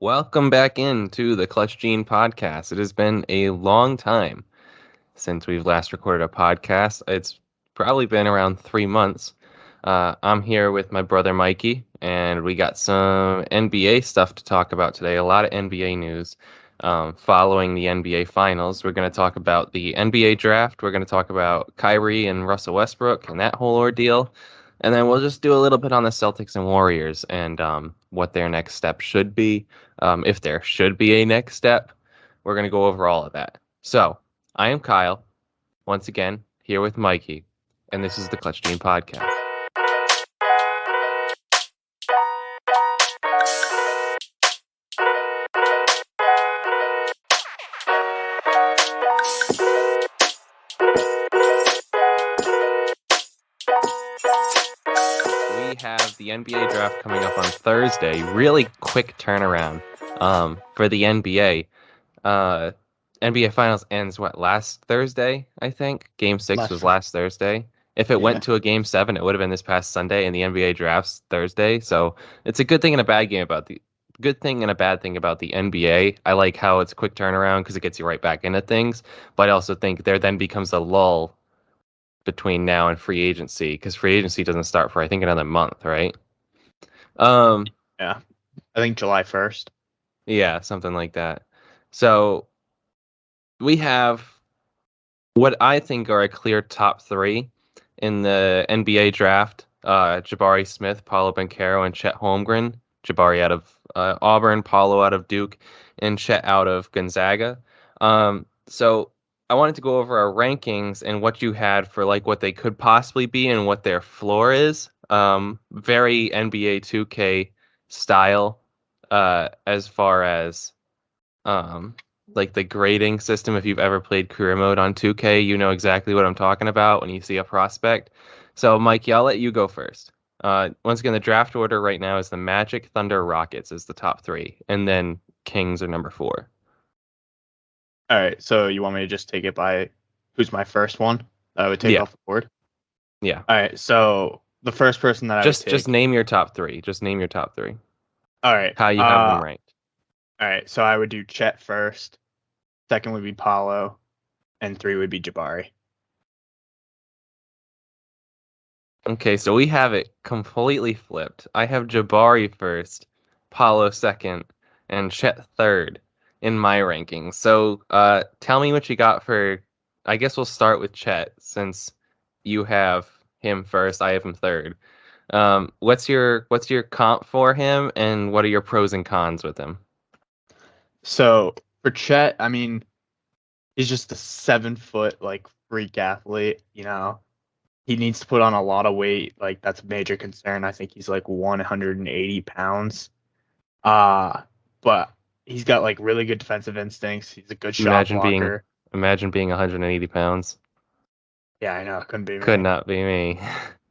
Welcome back into the TheClutchGene podcast. It has been a long time since we've last recorded a podcast. It's probably been around 3 months. I'm here with my brother Mikey, and we got some NBA stuff to talk about today. A lot of NBA news following the NBA Finals. We're going to talk about the NBA draft. We're going to talk about Kyrie and Russell Westbrook and that whole ordeal. And then we'll just do a little bit on the Celtics and Warriors and what their next step should be. If there should be a next step, we're going to go over all of that. So, I am Kyle, once again, here with Mikey, and this is the TheClutchGene podcast. We have the NBA draft coming up on Thursday. Really quick turnaround for the NBA. NBA Finals ends last Thursday, I think. Game 6 was last Thursday. If it went to a Game 7, it would have been this past Sunday, and the NBA drafts Thursday. So it's a good thing and a bad thing about the NBA. I like how it's a quick turnaround because it gets you right back into things. But I also think there then becomes a lull between now and free agency, because free agency doesn't start for I think another month, right? Yeah, I think July 1st. Yeah, something like that. So we have what I think are a clear top three in the NBA draft. Jabari Smith, Paolo Banchero, and Chet Holmgren. Jabari out of Auburn, Paolo out of Duke, and Chet out of Gonzaga. So I wanted to go over our rankings and what you had for like what they could possibly be and what their floor is. Very NBA 2K style as far as like the grading system. If you've ever played career mode on 2K, you know exactly what I'm talking about when you see a prospect. So, Mikey, I'll let you go first. Once again, the draft order right now is the Magic, Thunder, Rockets is the top three, and then Kings are number 4. All right, so you want me to just take it by who's my first one that I would take off the board? Yeah. All right, so the first person that I would take... Just name your top three. Just name your top three. All right. How you have them ranked. All right, so I would do Chet first. Second would be Paolo, and 3 would be Jabari. Okay, so we have it completely flipped. I have Jabari first, Paolo second, and Chet third in my rankings. So tell me what you got for, I guess we'll start with Chet since you have him first, I have him third. What's your comp for him, and what are your pros and cons with him? So for Chet, I mean, he's just a 7-foot like freak athlete, you know. He needs to put on a lot of weight. Like, that's a major concern. I think he's like 180 pounds. But he's got like really good defensive instincts. He's a good shot blocker. Imagine being 180 pounds. Yeah, I know. It couldn't be me. Could not be me.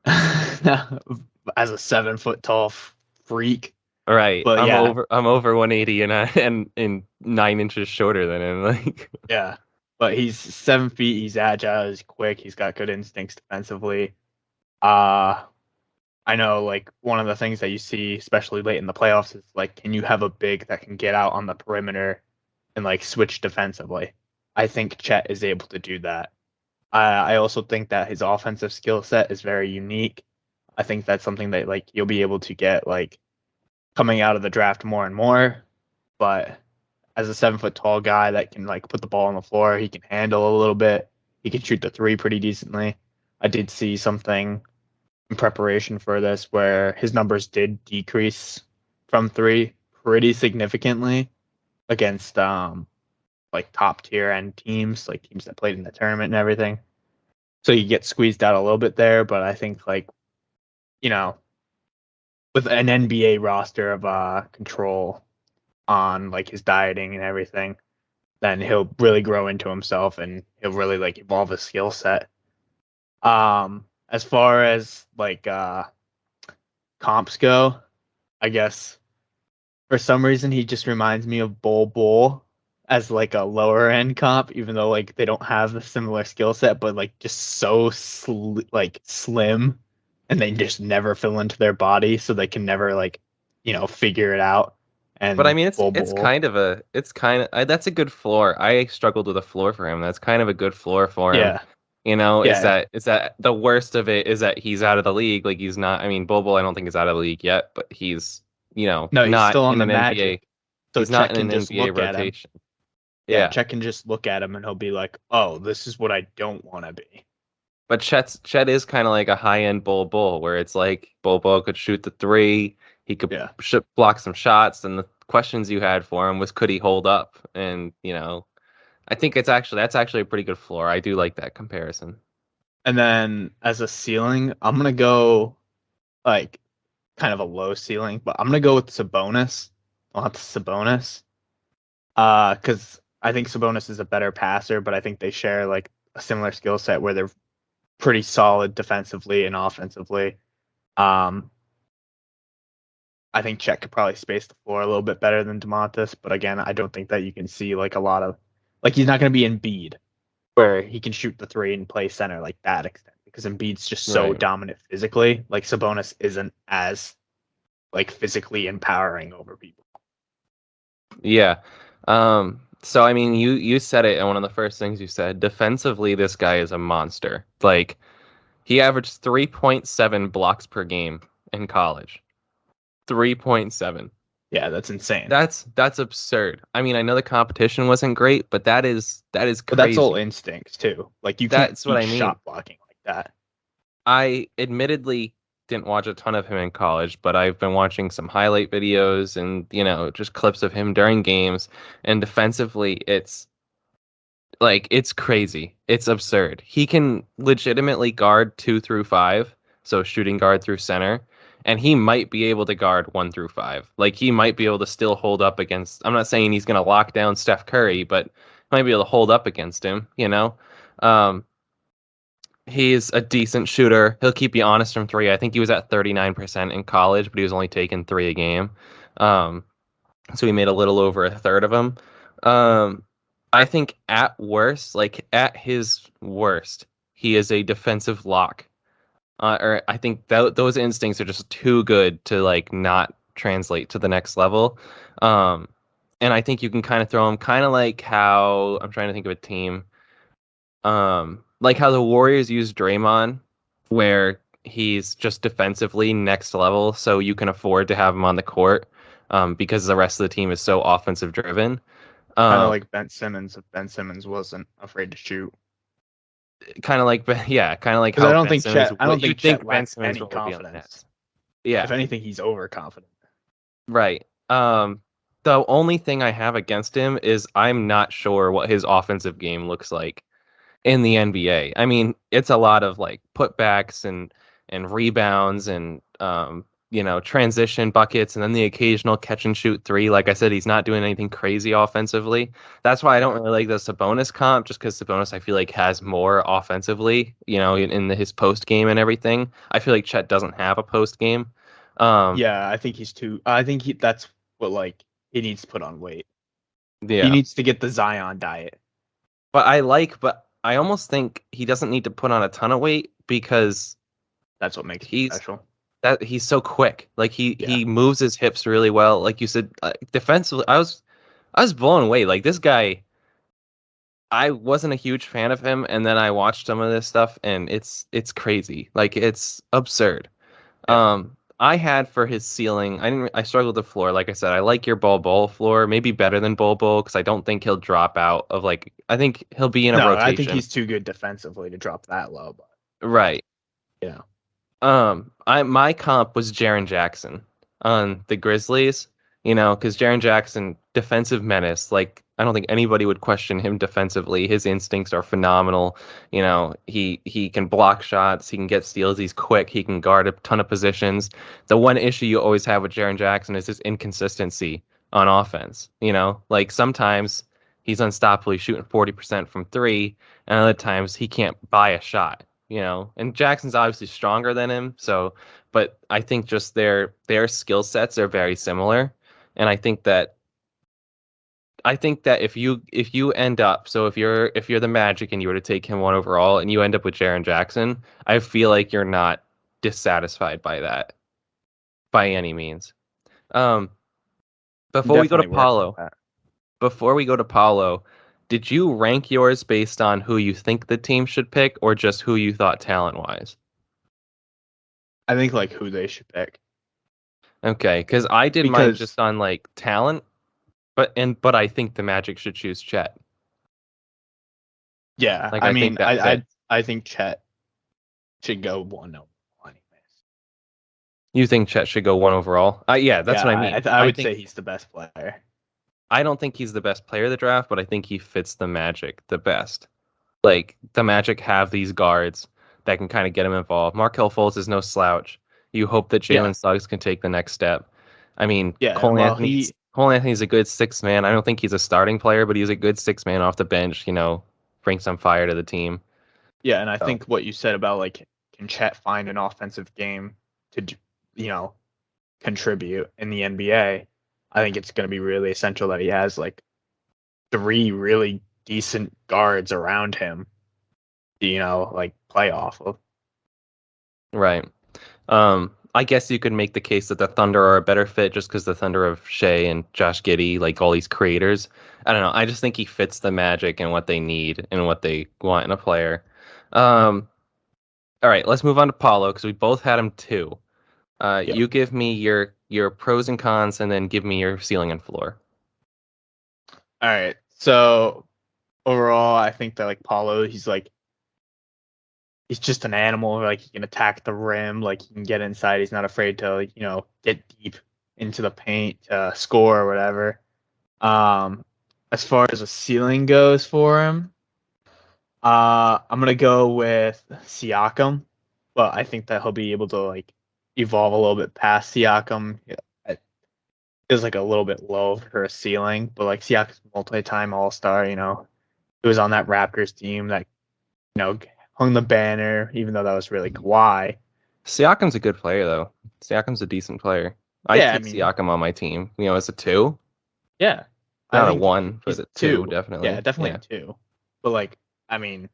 As a 7-foot tall freak. Right. But I'm over 180 and 9 inches shorter than him. Like, yeah. But he's 7 feet. He's agile. He's quick. He's got good instincts defensively. I know, like, one of the things that you see, especially late in the playoffs, is like, can you have a big that can get out on the perimeter and like switch defensively? I think Chet is able to do that. I also think that his offensive skill set is very unique. I think that's something that like you'll be able to get like coming out of the draft more and more. But as a 7-foot tall guy that can like put the ball on the floor, he can handle a little bit. He can shoot the 3 pretty decently. I did see something in preparation for this where his numbers did decrease from 3 pretty significantly against like top tier end teams, like teams that played in the tournament and everything. So you get squeezed out a little bit there, but I think like, you know, with an NBA roster of control on like his dieting and everything, then he'll really grow into himself and he'll really like evolve his skill set. As far as like comps go, I guess for some reason he just reminds me of Bull as like a lower end comp, even though like they don't have a similar skill set, but like just so slim, and they just never fill into their body, so they can never like, you know, figure it out But I and mean, Bol it's Bol. kind of that's a good floor. I struggled with a floor for him. That's kind of a good floor for him. Yeah, You know, yeah. is that the worst of it is that he's out of the league. Like he's not. I mean, Bobo, I don't think is out of the league yet, but he's No, he's not still on in the an NBA. Magic. So He's not Chet in can an just NBA look at him. rotation. Yeah, Yeah, Chet can just look at him and he'll be like, "Oh, this is what I don't want to be." but Chet is kind of like a high end Bol, where it's like Bol could shoot the three, he could Yeah. block some shots, and the questions you had for him was could he hold up? And I think that's actually a pretty good floor. I do like that comparison. And then as a ceiling, I'm gonna go like kind of a low ceiling, but I'm gonna go with Sabonis. I'll have Sabonis. Because I think Sabonis is a better passer, but I think they share like a similar skill set where they're pretty solid defensively and offensively. Um, I think Chet could probably space the floor a little bit better than DeMontis, but again, I don't think that you can see like a lot of like he's not going to be Embiid where he can shoot the three and play center like that extent because Embiid's just so Right. dominant physically. Like Sabonis isn't as like physically empowering over people. Yeah. So I mean, you said it, and one of the first things you said, defensively, this guy is a monster. Like he averaged 3.7 blocks per game in college. 3.7. Yeah, that's insane. That's absurd. I mean, I know the competition wasn't great, but that is But that's all crazy. instincts too. Like you can't That's what I teach mean. shot blocking like that. I admittedly didn't watch a ton of him in college, but I've been watching some highlight videos and, just clips of him during games. And defensively, it's crazy. It's absurd. He can legitimately guard 2 through 5, so shooting guard through center, and he might be able to guard 1 through 5. Like he might be able to still hold up against. I'm not saying he's going to lock down Steph Curry, but might be able to hold up against him. Um, he's a decent shooter. He'll keep you honest from three. I think he was at 39% in college, but he was only taking three a game. Um, so he made a little over a third of them. Um, I think at worst, like at his worst, he is a defensive lock. Or I think those instincts are just too good to like not translate to the next level. Um, and I think you can kind of throw him kind of like how I'm trying to think of a team. Like how the Warriors use Draymond, where he's just defensively next level, so you can afford to have him on the court, because the rest of the team is so offensive driven. Kind of Um, like Ben Simmons if Ben Simmons wasn't afraid to shoot. kind of like yeah, kind of like Because how Ben Simmons. I What don't you think Chet think Ben lacks Simmons' any role would be on the confidence. Nets? Yeah, If anything, he's overconfident. right. The only thing I have against him is I'm not sure what his offensive game looks like in the NBA. I mean, it's a lot of like putbacks and rebounds and transition buckets and then the occasional catch and shoot three. Like I said, he's not doing anything crazy offensively. That's why I don't really like the Sabonis comp, just because Sabonis I feel like has more offensively, his post game and everything. I feel like Chet doesn't have a post game. Um, Yeah, I think he's too. I think that's what like he needs to put on weight. He yeah, needs to get the Zion diet. but I almost think he doesn't need to put on a ton of weight because That's what makes him he's special. he's so quick. Like he Yeah. he moves his hips really well. Like you said, defensively, I was blown away. Like this guy, I wasn't a huge fan of him, and then I watched some of this stuff, and it's crazy. Like it's absurd. Yeah. I had for his ceiling, I struggled with the floor. Like I said, I like your ball floor, maybe better than Bol because I don't think he'll drop out of like. I think he'll be in a No, I think rotation. he's too good defensively to drop that low. But Right. yeah, I my comp was Jaren Jackson on the Grizzlies, because Jaren Jackson, defensive menace. Like I don't think anybody would question him defensively. His instincts are phenomenal. He can block shots, he can get steals, he's quick, he can guard a ton of positions. The one issue you always have with Jaren Jackson is his inconsistency on offense. Like sometimes he's unstoppably shooting 40% from three, and other times he can't buy a shot. And Jackson's obviously stronger than him, but I think just their skill sets are very similar, and I think that if you end up, so if you're the Magic and you were to take him one overall and you end up with Jaren Jackson, I feel like you're not dissatisfied by that by any means. Um, Before we go to Definitely work with Paulo, that. before we go to Paulo, did you rank yours based on who you think the team should pick or just who you thought talent-wise? I think like who they should pick Okay, because I did mine because just on like talent, but I think the Magic should choose Chet. yeah, Like I I mean think that fits. I think Chet should go 1 anyways. You think Chet should go one overall? Yeah, that's Yeah, what I mean. I I would think say he's the best player. I don't think he's the best player of the draft, but I think he fits the Magic the best. Like the Magic have these guards that can kind of get him involved. Markelle Fultz is no slouch. You hope that Yeah, Jalen Suggs can take the next step. I mean, yeah. Well, Cole Anthony's a good six man. I don't think he's a starting player, but he's a good six man off the bench. Bring some fire to the team. yeah, and I So think what you said about like can Chet find an offensive game to you know contribute in the NBA, I think it's going to be really essential that he has like three really decent guards around him, like play off of. right. I guess you could make the case that the Thunder are a better fit just because the Thunder of Shea and Josh Giddey, like all these creators. I don't know. I just think he fits the Magic and what they need and what they want in a player. Um, all right, let's move on to Paulo because we both had him too. Yep. You give me your pros and cons, and then give me your ceiling and floor. All right. So overall, I think that like Paulo, he's just an animal. Like he can attack the rim, like he can get inside. He's not afraid to like, get deep into the paint, score or whatever. Um, as far as a ceiling goes for him, I'm gonna go with Siakam, but I think that he'll be able to like evolve a little bit past Siakam. Yeah, it is like a little bit low for a ceiling, but like Siakam's multi-time All-Star. He was on that Raptors team that hung the banner, even though that was really Kawhi. Siakam's a good player though. Siakam's a decent player. I'd Yeah, I take mean, Siakam on my team. As a two, yeah, I not a think one, but he's a two, two. Yeah, definitely. definitely Yeah. a two. But like, I mean,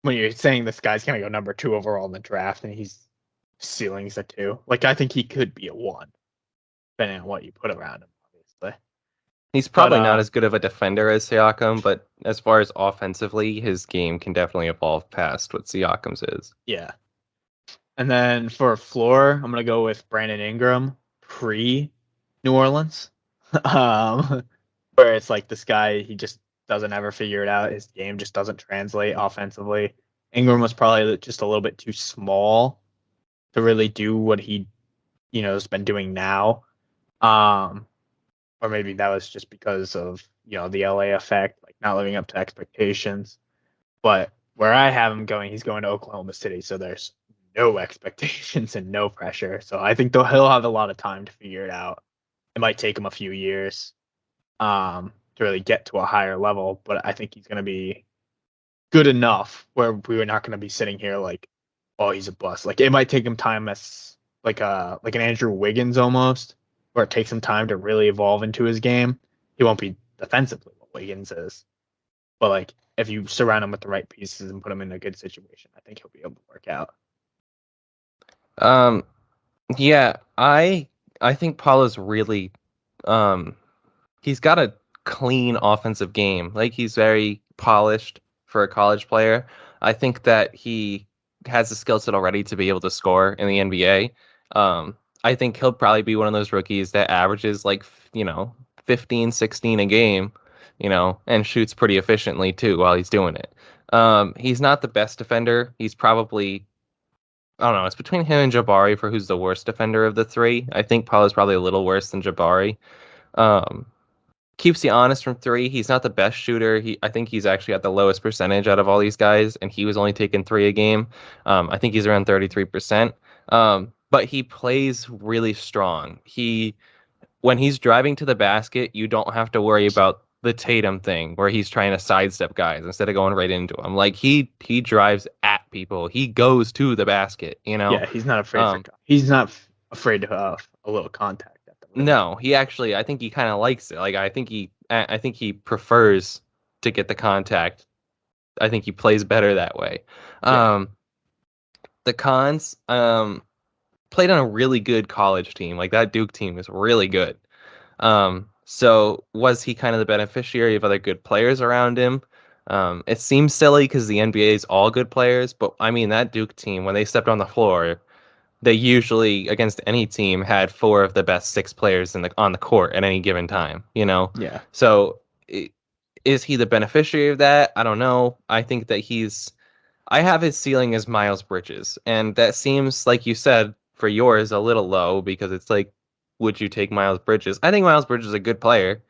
when you're saying this guy's gonna go number two overall in the draft and he's ceiling's a two, like I think he could be a one, depending on what you put around him, obviously. He's But probably not as good of a defender as Siakam, but as far as offensively, his game can definitely evolve past what Siakam's is. yeah. And then for floor, I'm gonna go with Brandon Ingram pre New Orleans. um, where it's like this guy, he just doesn't ever figure it out. His game just doesn't translate offensively. Ingram was probably just a little bit too small to really do what he, has been doing now. Um, or maybe that was just because of, the LA effect, like not living up to expectations. But where I have him going, he's going to Oklahoma City, so there's no expectations and no pressure. So I think he'll have a lot of time to figure it out. It might take him a few years to really get to a higher level, but I think he's going to be good enough where we're not going to be sitting here like, oh, he's a bust. Like it might take him time as like an Andrew Wiggins almost, where it takes him time to really evolve into his game. He won't be defensively what Wiggins is, but like if you surround him with the right pieces and put him in a good situation, I think he'll be able to work out. Um, yeah, I think Paulo's really he's got a clean offensive game. Like he's very polished for a college player. I think that he has the skill set already to be able to score in the NBA. I think he'll probably be one of those rookies that averages like, 15, 16 a game, and shoots pretty efficiently too while he's doing it. He's not the best defender. He's probably, I don't know, it's between him and Jabari for who's the worst defender of the three. I think Paulo's probably a little worse than Jabari. Um, Keeps you honest from three. He's not the best shooter. I think he's actually at the lowest percentage out of all these guys, and he was only taking three a game. I think he's around 33%. But he plays really strong. When he's driving to the basket, you don't have to worry about the Tatum thing where he's trying to sidestep guys instead of going right into them. Like he drives at people. He goes to the basket. Yeah, he's not afraid Um, afraid of a little contact at the rim. No, he actually, I think he kind of likes it. Like, I think he prefers to get the contact. I think he plays better that way. Yeah, The cons, played on a really good college team. Like that Duke team is really good. So was he kind of the beneficiary of other good players around him? It seems silly because the NBA is all good players, but I mean that Duke team, when they stepped on the floor, they usually against any team had four of the best six players on the court at any given time, you know? Yeah. So is he the beneficiary of that? I don't know. I have his ceiling as Miles Bridges, and that seems, like you said, for yours a little low because it's like, would you take Miles Bridges? I think Miles Bridges is a good player.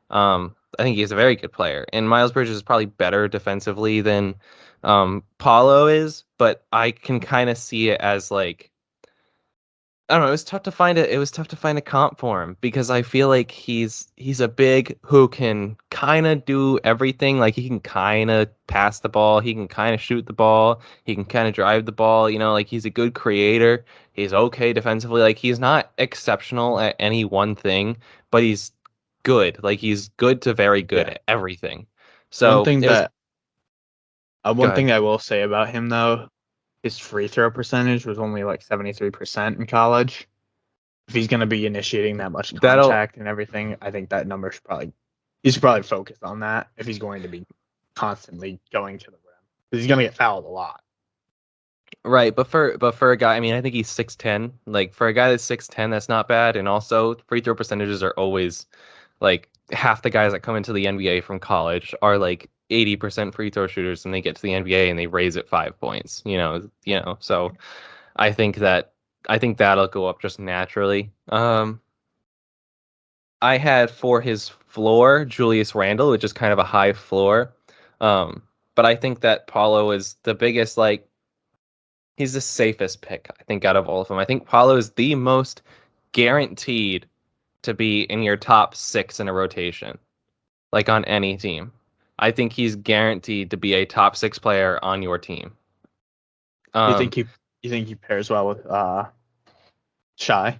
I think he's a very good player, and Miles Bridges is probably better defensively than Paulo is, but I can kind of see it as like, I don't know. It was tough to find it. It was tough to find a comp for him because I feel like he's a big who can kind of do everything. Like he can kind of pass the ball, he can kind of shoot the ball, he can kind of drive the ball. You know, like he's a good creator. He's okay defensively. Like he's not exceptional at any one thing, but he's good. Like he's good to very good Yeah. at everything. One So thing it was that go one ahead. thing I will say about him though, his free throw percentage was only like 73% in college. If he's going to be initiating that much That'll contact and everything, I think that number he should probably focus on that if he's going to be constantly going to the rim. Because he's going to get fouled a lot. Right, but for a guy, I mean, I think he's 6'10". Like for a guy that's 6'10", that's not bad. And also free throw percentages are always like half the guys that come into the NBA from college are like 80% free throw shooters and they get to the NBA and they raise it 5 points, So I think that I think that'll go up just naturally. I had for his floor Julius Randle, which is kind of a high floor. But I think that Paulo is the biggest, like, he's the safest pick, I think, out of all of them. I think Paulo is the most guaranteed to be in your top six in a rotation, like on any team. I think he's guaranteed to be a top six player on your team. You Um, think he pairs well with Shy?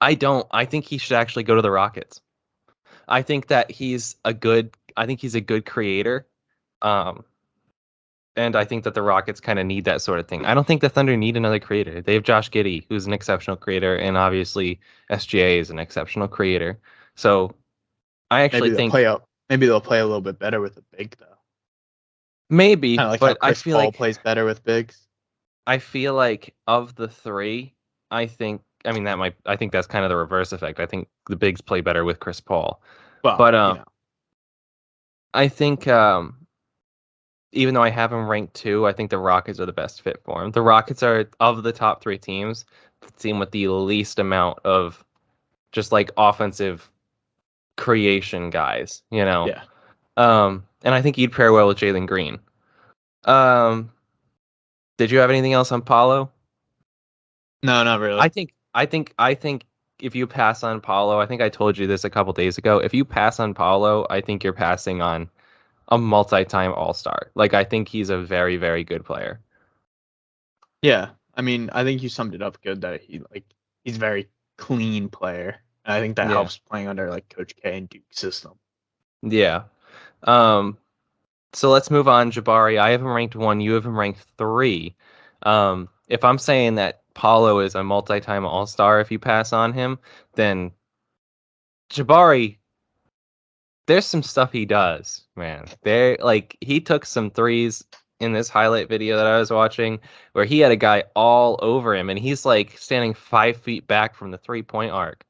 I don't. I think he should actually go to the Rockets. I think that I think he's a good creator. Um, and I think that the Rockets kind of need that sort of thing. I don't think the Thunder need another creator. They have Josh Giddey, who's an exceptional creator, and obviously SGA is an exceptional creator. So I actually think Maybe they'll play a little bit better with a big though. maybe, Kind of like how but Chris Paul plays better with bigs. I feel like of the three, I mean I think that's kind of the reverse effect. I think the bigs play better with Chris Paul. Well, But you know, I think even though I have him ranked two, I think the Rockets are the best fit for him. The Rockets are, of the top three teams, the team with the least amount of just like offensive creation guys, you know. yeah. And I think he'd pair well with Jalen Green. Um, did you have anything else on Paulo? No, not really. I think if you pass on Paulo, I think I told you this a couple days ago. If you pass on Paulo, I think you're passing on a multi-time All-Star. Like I think he's a very, very good player. Yeah, I mean, I think you summed it up good that he's a very clean player, and I think that Yeah. helps playing under like Coach K and Duke's system. Yeah. Um, so let's move on, Jabari. I have him ranked one. You have him ranked three. If I'm saying that Paulo is a multi-time All-Star, if you pass on him, then Jabari, there's some stuff he does, man. He took some threes in this highlight video that I was watching where he had a guy all over him, and he's like standing 5 feet back from the three-point arc,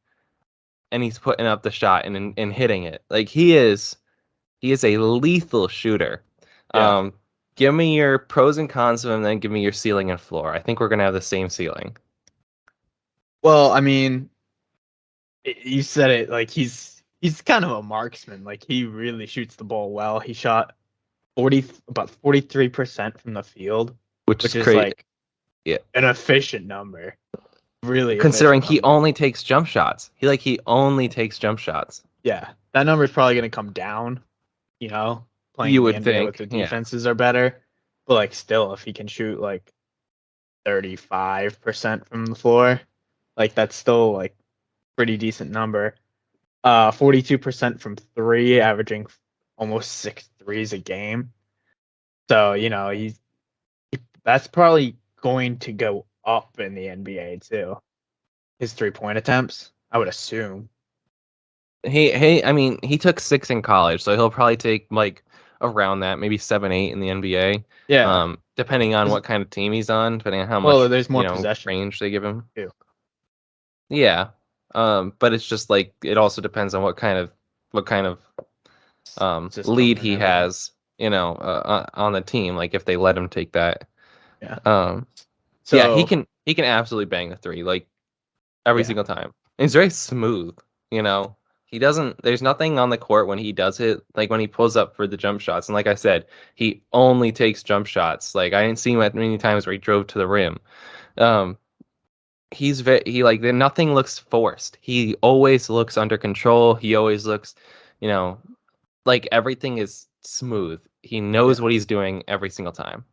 and he's putting up the shot and hitting it. Like he is a lethal shooter. Yeah. Um, give me your pros and cons of him, then give me your ceiling and floor. I think we're gonna have the same ceiling. Well, I mean, you said it like he's kind of a marksman. Like he really shoots the ball well. He shot 43% from the field, Which is which is crazy. like Yeah. an efficient number. Really Considering efficient he number. only takes jump shots. He only takes jump shots. Yeah. That number is probably going to come down, you know, playing You in the would NBA with think. the Yeah. defenses are better. But like still if he can shoot like 35% from the floor, like that's still like pretty decent number. 42% from three, averaging almost 6 threes a game. So, that's probably going to go up in the NBA too. His 3-point attempts, I would assume. he took 6 in college, so he'll probably take like around that, maybe 7, 8 in the NBA. Yeah. Depending on what kind of team he's on, depending on how Well, much, there's more possession range they give him. too. Yeah. But it's just like it also depends on what kind of System lead and he everything. has, on the team, like if they let him take that. Yeah. Um yeah, he So can absolutely bang the three like every yeah. single time. And he's very smooth, you know. He doesn't there's nothing on the court when he does it, like when he pulls up for the jump shots. And like I said, he only takes jump shots. Like I didn't see him at many times where he drove to the rim. Um he like nothing looks forced. He always looks under control. He always looks, you know, like everything is smooth. He knows Yeah. what he's doing every single time.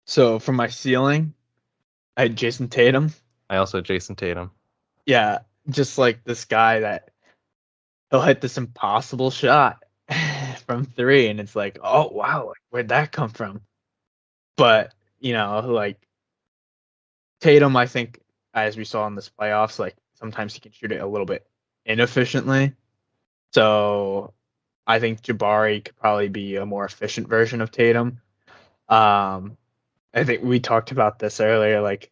So for my ceiling, I had Jason Tatum. I also Jason Tatum. Yeah, just like this guy that he'll hit this impossible shot from three, and it's like, oh wow, like, where'd that come from? But like Tatum, I think as we saw in this playoffs, like sometimes he can shoot it a little bit inefficiently. So I think Jabari could probably be a more efficient version of Tatum. Um, I think we talked about this earlier, like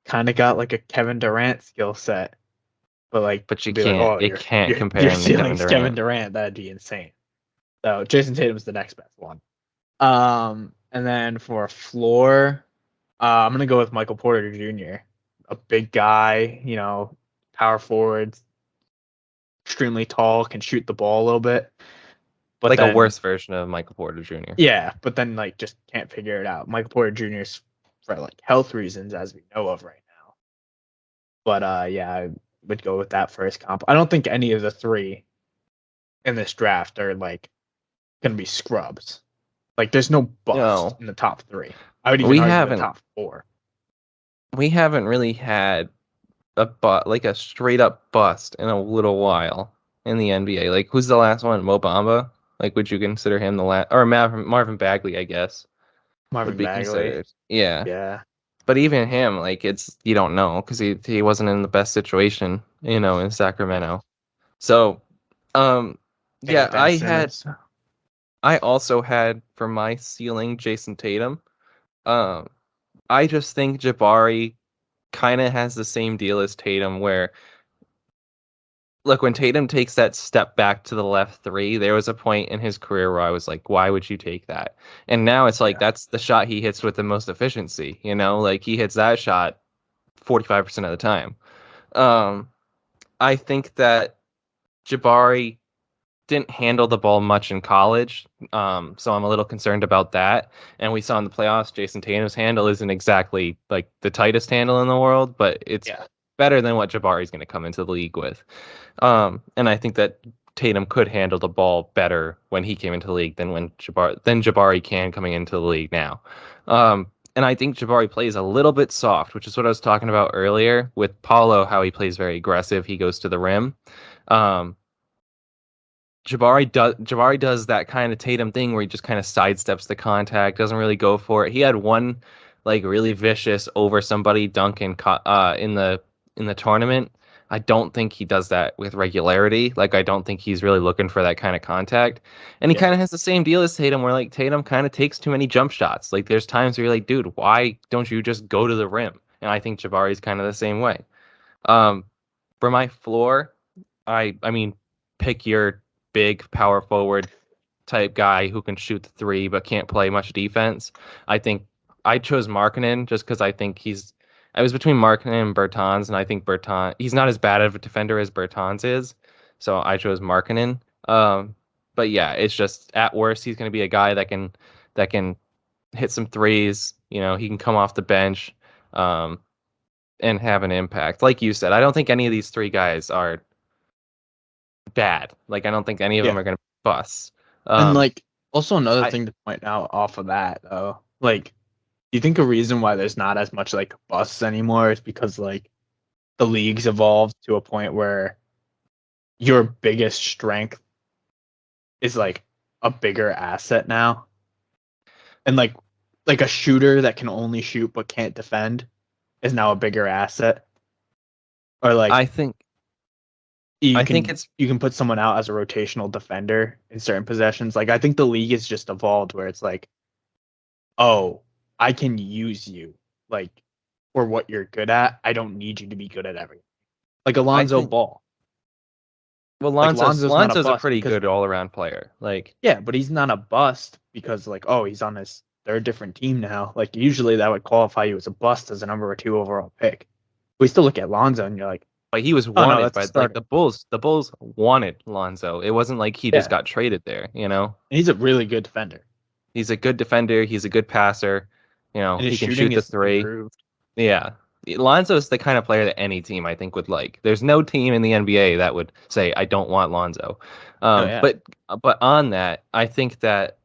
kind of got like a Kevin Durant skill set, but like But to be like, oh, it your can't your compare your him to Kevin ceiling's Kevin Durant. Durant, that'd be insane. So Jason Tatum's the next best one. And then for a floor, I'm gonna go with Michael Porter Jr., a big guy, power forward, extremely tall, can shoot the ball a little bit, but Like a then worse version of Michael Porter Jr. yeah, but then like just can't figure it out. Michael Porter Jr.'s for like health reasons, as we know of right now. But yeah, I would go with that first comp. I don't think any of the three in this draft are like gonna be scrubs. Like there's no bust No, in the top three. I would even we argue the haven't top four. we haven't really had like a straight up bust in a little while in the NBA. Like who's the last one? Mo Bamba? Like would you consider him the last, or Marvin Bagley, I guess, would Marvin be Bagley. considered. Yeah. Yeah. But even him, like it's you don't know because he wasn't in the best situation, in Yeah. Sacramento. So, Same yeah, with Ben Simmons. I also had for my ceiling Jason Tatum. Um, I just think Jabari kind of has the same deal as Tatum, where look, when Tatum takes that step back to the left three, there was a point in his career where I was like, why would you take that? And now it's like Yeah. that's the shot he hits with the most efficiency, like he hits that shot 45% of the time. Um, I think that Jabari didn't handle the ball much in college, so I'm a little concerned about that. And we saw in the playoffs, Jason Tatum's handle isn't exactly like the tightest handle in the world, but it's Yeah. better than what Jabari's going to come into the league with. And I think that Tatum could handle the ball better when he came into the league than Jabari can coming into the league now. And I think Jabari plays a little bit soft, which is what I was talking about earlier with Paulo, how he plays very aggressive. He goes to the rim. Um, Jabari does that kind of Tatum thing where he just kind of sidesteps the contact, doesn't really go for it. He had one like really vicious over somebody dunk in the tournament. I don't think he does that with regularity. Like I don't think he's really looking for that kind of contact. And he Yeah. kind of has the same deal as Tatum where like Tatum kind of takes too many jump shots. Like there's times where you're like, dude, why don't you just go to the rim? And I think Jabari's kind of the same way. Um, for my floor, I mean, pick your big power forward type guy who can shoot the three but can't play much defense. I think I chose Markkanen just because I was between Markkanen and Bertans, and I think he's not as bad of a defender as Bertans is, so I chose Markkanen. But yeah, it's just at worst he's going to be a guy that can hit some threes. He can come off the bench. Um, and have an impact. Like you said, I don't think any of these three guys are bad. Like I don't think any of them Yeah. are going to bust. And Um, like also another I thing to point out off of that though, like do you think a reason why there's not as much like busts anymore is because like the league's evolved to a point where your biggest strength is like a bigger asset now? And like a shooter that can only shoot but can't defend is now a bigger asset. Or like I think You I think can it's you can put someone out as a rotational defender in certain possessions. Like I think the league is just evolved where it's like, oh, I can use you like for what you're good at. I don't need you to be good at everything. Like I Alonzo think Ball. well Like Lonzo's Lonzo's not a Lonzo's a bust pretty because good all around player. Like yeah, but he's not a bust because like oh he's on his third different team now. Like usually that would qualify you as a bust as a number 2 overall pick. We still look at Lonzo and you're like, but he was oh no, wanted that's a by like starter. the Bulls wanted Lonzo. It wasn't like he just Yeah, got traded there, you know? and he's a really good defender, He's a good defender, he's a good passer. You know, and his he can shooting shoot the is three. improved. Yeah. Lonzo's the kind of player that any team I think would like. There's no team in the NBA that would say I don't want Lonzo. Oh yeah, But on that, I think that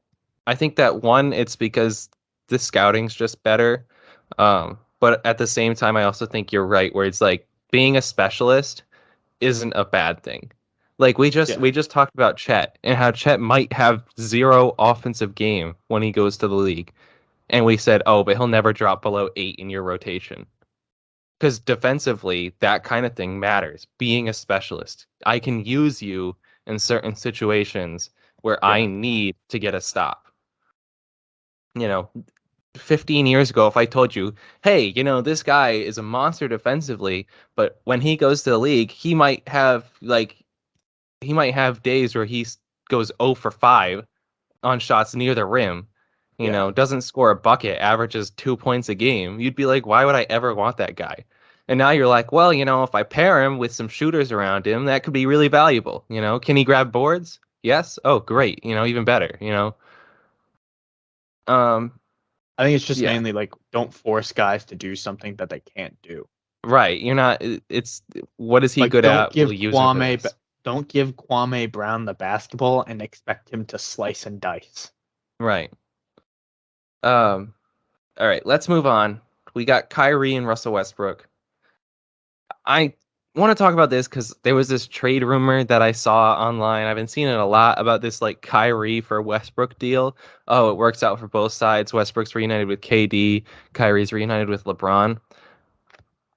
one, it's because the scouting's just better. But at the same time, I also think you're right, where it's like being a specialist isn't a bad thing. Like yeah. we just talked about Chet and how Chet might have zero offensive game when he goes to the league. And we said, oh, but he'll never drop below 8 in your rotation. Because defensively, that kind of thing matters. Being a specialist, I can use you in certain situations where I Yeah. need to get a stop. You know, 15 years ago, if I told you, hey, this guy is a monster defensively, but when he goes to the league, he might have days where goes 0 for 5 on shots near the rim, Yeah. doesn't score a bucket, averages 2 points a game. You'd be like, why would I ever want that guy? And now you're like, well, if I pair him with some shooters around him, that could be really valuable. Can he grab boards? Yes. Oh, great. Even better. Um, I think it's just yeah, mainly like don't force guys to do something that they can't do. right. You're not, it's what is he Like good at? We'll use him for this. Don't give Kwame Brown the basketball and expect him to slice and dice. Right. Um, all right, let's move on. We got Kyrie and Russell Westbrook. I want to talk about this because there was this trade rumor that I saw online. I've been seeing it a lot about this like Kyrie for Westbrook deal. Oh, it works out for both sides. Westbrook's reunited with KD, Kyrie's reunited with LeBron.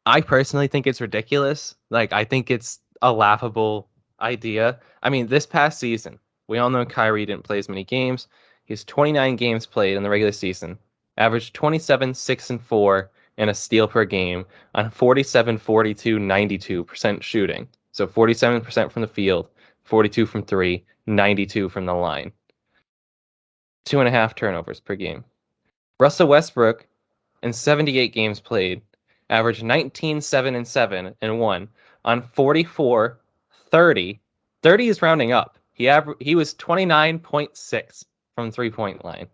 I personally think it's ridiculous. Like, I think it's a laughable idea. I mean, this past season, we all know Kyrie didn't play as many games. He's 29 games played in the regular season, averaged 27, 6, and 4, and a steal per game on 47, 42, 92% shooting. So 47% from the field, 42 from three, 92 from the line. 2.5 turnovers per game. Russell Westbrook, in 78 games played, averaged 19, 7, and 7 and 1 on 44, 30. 30 is rounding up. He was 29.6 from 3-point line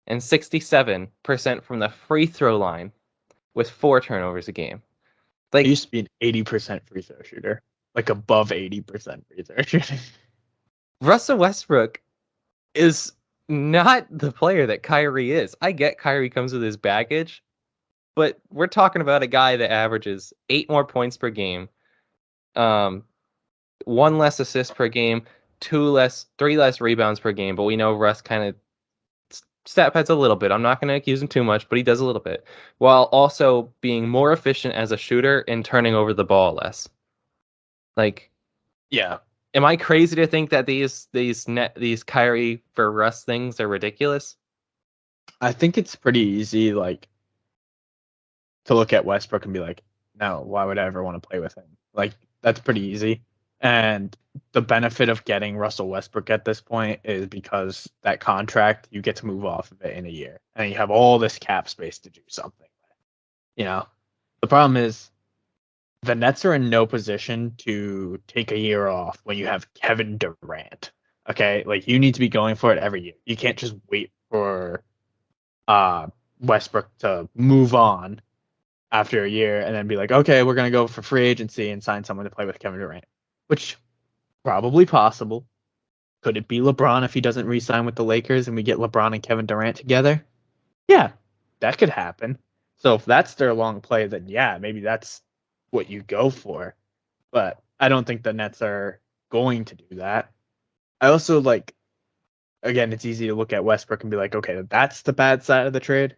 and 67% from the free throw line with 4 turnovers a game. He Like used to be an 80% free throw shooter, like above 80% free throw shooting. Russell Westbrook is not the player that Kyrie is. I get Kyrie comes with his baggage, but we're talking about a guy that averages 8 more points per game, um, 1 less assist per game, 3 less rebounds per game. But we know Russ kind of stat pads a little bit. I'm not going to accuse him too much, but he does a little bit, while also being more efficient as a shooter and turning over the ball less. Like, Yeah, am I crazy to think that these Kyrie for Russ things are ridiculous? I think it's pretty easy, like to look at Westbrook and be like, no, why would I ever want to play with him? Like that's pretty easy. And the benefit of getting Russell Westbrook at this point is because that contract you get to move off of it in a year, and you have all this cap space to do something. You know, the problem is the Nets are in no position to take a year off when you have Kevin Durant. Okay, like you need to be going for it every year. You can't just wait for uh Westbrook to move on after a year and then be like, okay, we're gonna go for free agency and sign someone to play with Kevin Durant, which probably possible. Could it be LeBron if he doesn't re-sign with the Lakers and we get LeBron and Kevin Durant together? Yeah, that could happen. So if that's their long play, then yeah, maybe that's what you go for. But I don't think the Nets are going to do that. I also like, again, it's easy to look at Westbrook and be like, okay, that's the bad side of the trade.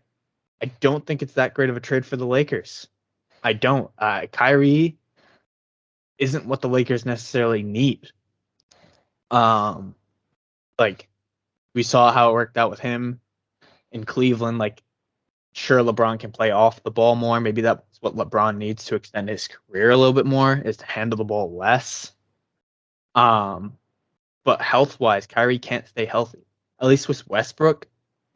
I don't think it's that great of a trade for the Lakers. I don't. Kyrie isn't what the Lakers necessarily need. Like we saw how it worked out with him in Cleveland. Like, sure, LeBron can play off the ball more. Maybe that's what LeBron needs to extend his career a little bit more, is to handle the ball less. But health-wise, Kyrie can't stay healthy. At least with Westbrook,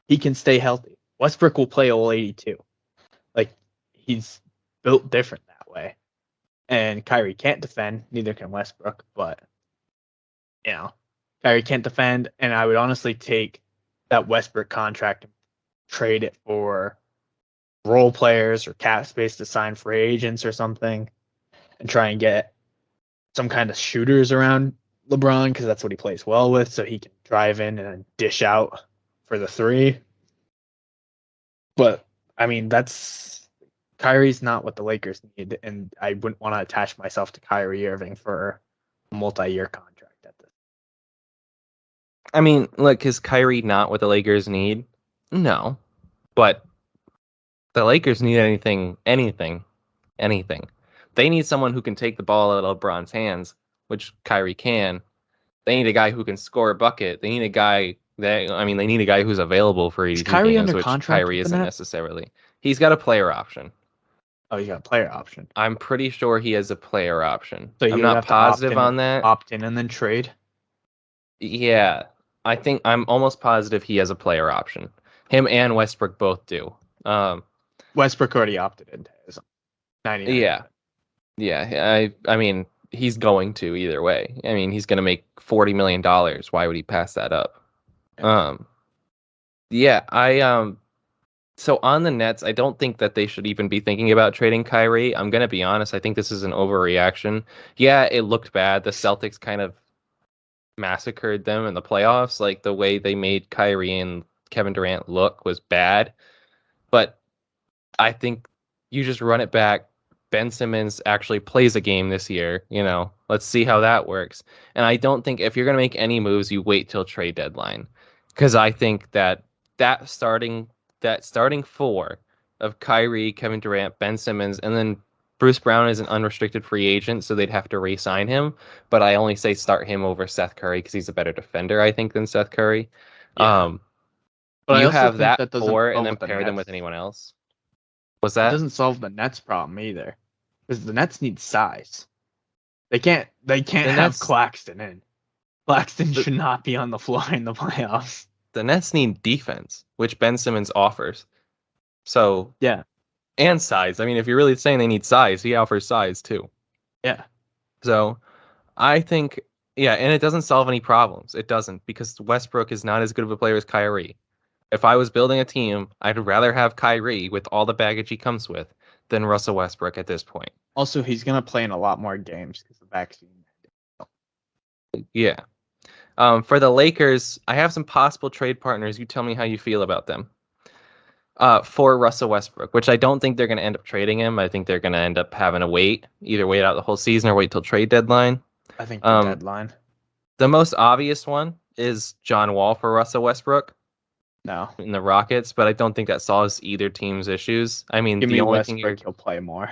he can stay healthy. Westbrook will play all 82. Like, he's built different that way. And Kyrie can't defend, neither can Westbrook, but Kyrie can't defend, and I would honestly take that Westbrook contract and trade it for role players or cap space to sign free agents or something, and try and get some kind of shooters around LeBron, because that's what he plays well with, so he can drive in and dish out for the three. But I mean, Kyrie's not what the Lakers need, and I wouldn't want to attach myself to Kyrie Irving for a multi-year contract at this. I mean, look, is Kyrie not what the Lakers need? No, but the Lakers need anything. They need someone who can take the ball out of LeBron's hands, which Kyrie can. They need a guy who can score a bucket. They need a guy they need a guy who's available for 82 Kyrie games, under which contract Kyrie with the isn't Nets? necessarily. He's got a player option. Oh, you got a player option. I'm pretty sure he has a player option. So I'm you not have positive to on that. opt in and then trade. Yeah, I think I'm almost positive he has a player option. Him and Westbrook both do. Westbrook already opted into his 99. Yeah. I mean, he's going to either way. I mean, he's going to make $40 million. Why would he pass that up? Yeah, so on the Nets, I don't think that they should even be thinking about trading Kyrie. I'm going to be honest. I think this is an overreaction. Yeah, it looked bad. The Celtics kind of massacred them in the playoffs. Like, the way they made Kyrie and Kevin Durant look was bad. But I think you just run it back. Ben Simmons actually plays a game this year. Let's see how that works. And I don't think if you're going to make any moves, you wait till trade deadline. Because I think that starting four of Kyrie, Kevin Durant, Ben Simmons, and then Bruce Brown is an unrestricted free agent, so they'd have to re-sign him. But I only say start him over Seth Curry because he's a better defender, I think, than Seth Curry. Yeah. But You I also have think that doesn't four and go then with the pair them with Nets. anyone else. What's It that? doesn't solve the Nets problem either, because the Nets need size. They can't have Claxton in. Claxton should not be on the floor in the playoffs. The Nets need defense, which Ben Simmons offers. So Yeah. And size. I mean, if you're really saying they need size, he offers size too. Yeah. So I think, yeah, and it doesn't solve any problems. It doesn't, because Westbrook is not as good of a player as Kyrie. If I was building a team, I'd rather have Kyrie with all the baggage he comes with than Russell Westbrook at this point. Also, he's going to play in a lot more games because the vaccine. Yeah. For the Lakers, I have some possible trade partners. You tell me how you feel about them. For Russell Westbrook, which I don't think they're going to end up trading him. I think they're going to end up having to either wait out the whole season or wait till trade deadline. I think the deadline. The most obvious one is John Wall for Russell Westbrook. No. In the Rockets, but I don't think that solves either team's issues. I mean, Give the me only Westbrook, he'll play more.